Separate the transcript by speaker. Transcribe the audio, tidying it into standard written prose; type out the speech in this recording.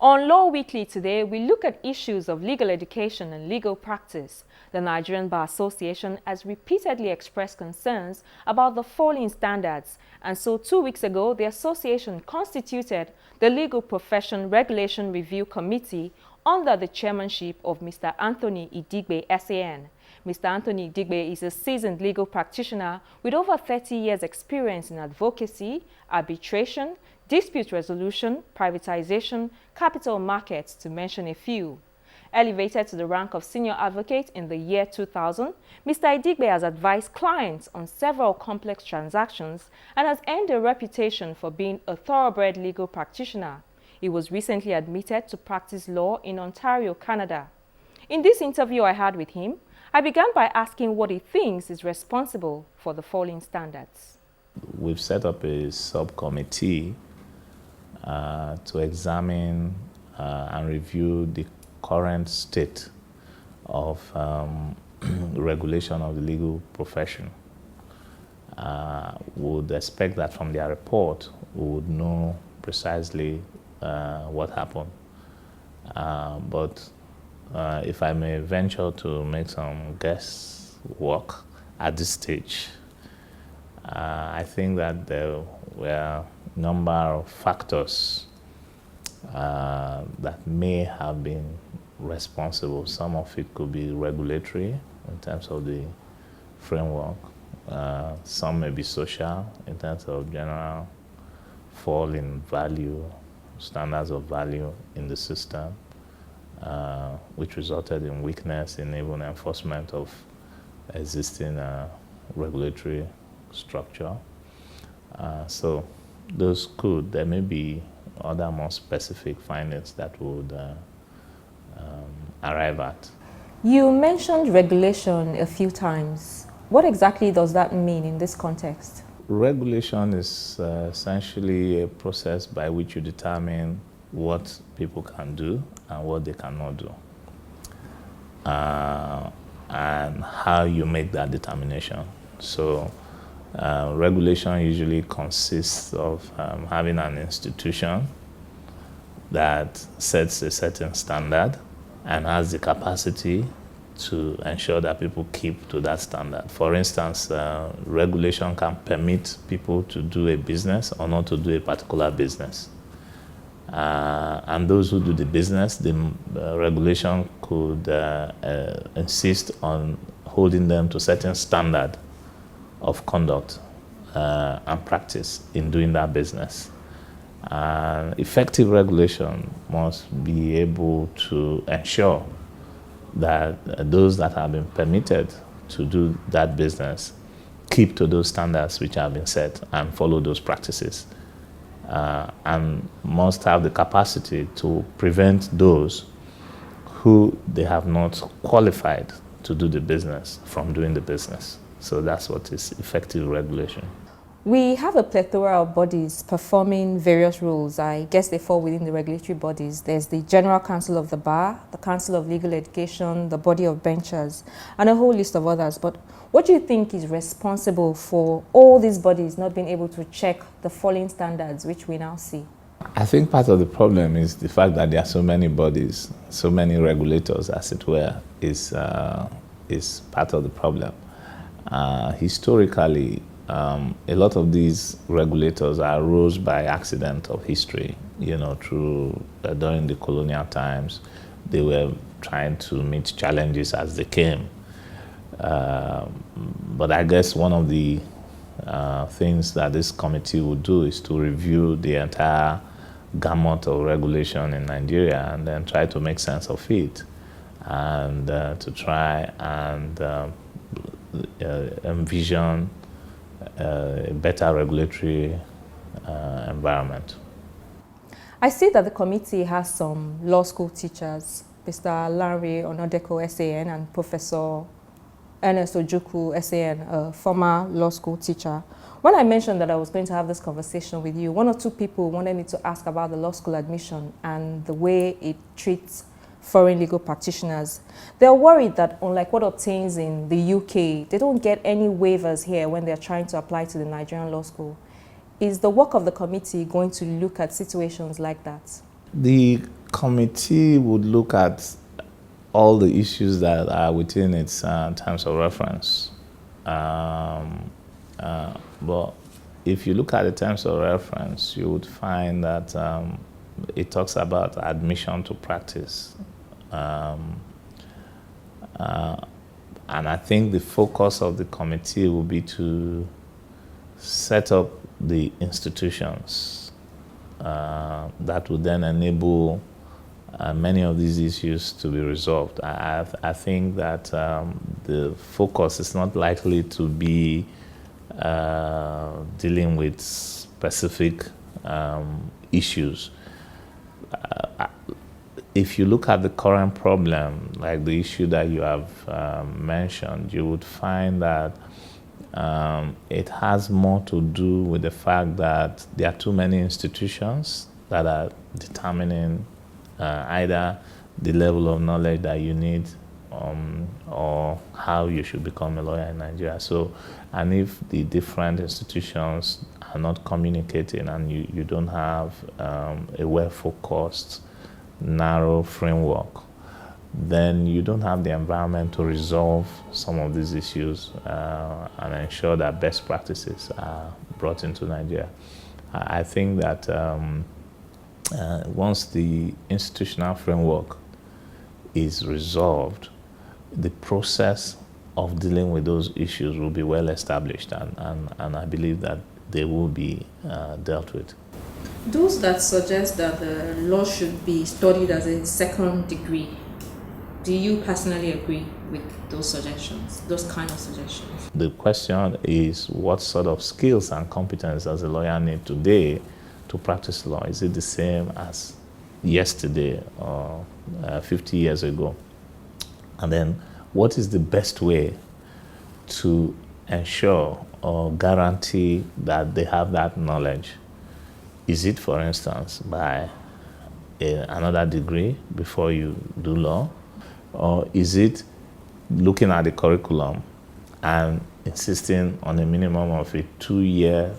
Speaker 1: On Law Weekly today, we look at issues of legal education and legal practice. The Nigerian Bar Association has repeatedly expressed concerns about the falling standards, and so 2 weeks ago, the association constituted the Legal Profession Regulation Review Committee under the chairmanship of Mr. Anthony Idigbe, SAN. Mr. Anthony Idigbe is a seasoned legal practitioner with over 30 years' experience in advocacy, arbitration, dispute resolution, privatization, capital markets, to mention a few. Elevated to the rank of senior advocate in the year 2000, Mr. Idigbe has advised clients on several complex transactions and has earned a reputation for being a thoroughbred legal practitioner. He was recently admitted to practice law in Ontario, Canada. In this interview I had with him, I began by asking what he thinks is responsible for the falling standards.
Speaker 2: We've set up a subcommittee to examine and review the current state of regulation of the legal profession. We would expect that from their report, we would know precisely what happened. But if I may venture to make some guesswork at this stage, I think that there were a number of factors that may have been responsible. Some of it could be regulatory in terms of the framework. Some may be social in terms of general fall in value, standards of value in the system, which resulted in weakness in even enforcement of existing regulatory structure. So those there may be other more specific findings that would arrive at.
Speaker 1: You mentioned regulation a few times. What exactly does that mean in this context?
Speaker 2: Regulation is essentially a process by which you determine what people can do and what they cannot do, and how you make that determination. So regulation usually consists of having an institution that sets a certain standard and has the capacity to ensure that people keep to that standard. For instance, regulation can permit people to do a business or not to do a particular business. And those who do the business, the regulation could insist on holding them to certain standard of conduct and practice in doing that business. Effective regulation must be able to ensure that those that have been permitted to do that business keep to those standards which have been set and follow those practices, and must have the capacity to prevent those who they have not qualified to do the business from doing the business. So that's what is effective regulation.
Speaker 1: We have a plethora of bodies performing various roles. I guess they fall within the regulatory bodies. There's the General Council of the Bar, the Council of Legal Education, the Body of Benchers, and a whole list of others. But what do you think is responsible for all these bodies not being able to check the falling standards which we now see?
Speaker 2: I think part of the problem is the fact that there are so many bodies, so many regulators, as it were, is part of the problem. Historically, a lot of these regulators arose by accident of history. During the colonial times, they were trying to meet challenges as they came. But I guess one of the things that this committee would do is to review the entire gamut of regulation in Nigeria and then try to make sense of it, and to try and envision a better regulatory environment.
Speaker 1: I see that the committee has some law school teachers, Mr. Larry Onodeko, SAN, and Professor Ernest Ojukwu, SAN, a former law school teacher. When I mentioned that I was going to have this conversation with you, one or two people wanted me to ask about the law school admission and the way it treats foreign legal practitioners. They're worried that, unlike what obtains in the UK, they don't get any waivers here when they're trying to apply to the Nigerian law school. Is the work of the committee going to look at situations like that?
Speaker 2: The committee would look at all the issues that are within its terms of reference. But if you look at the terms of reference, you would find that it talks about admission to practice. And I think the focus of the committee will be to set up the institutions that would then enable many of these issues to be resolved. I think that the focus is not likely to be dealing with specific issues. If you look at the current problem, like the issue that you have mentioned, you would find that it has more to do with the fact that there are too many institutions that are determining either the level of knowledge that you need or how you should become a lawyer in Nigeria. So, and if the different institutions are not communicating and you don't have a well-focused, narrow framework, then you don't have the environment to resolve some of these issues and ensure that best practices are brought into Nigeria. I think that once the institutional framework is resolved, the process of dealing with those issues will be well established, and I believe that they will be dealt with.
Speaker 3: Those that suggest that the law should be studied as a second degree, do you personally agree with those suggestions, those kind of suggestions?
Speaker 2: The question is, what sort of skills and competence does a lawyer need today to practice law? Is it the same as yesterday or 50 years ago? And then, what is the best way to ensure or guarantee that they have that knowledge? Is it, for instance, by another degree before you do law? Or is it looking at the curriculum and insisting on a minimum of a 2-year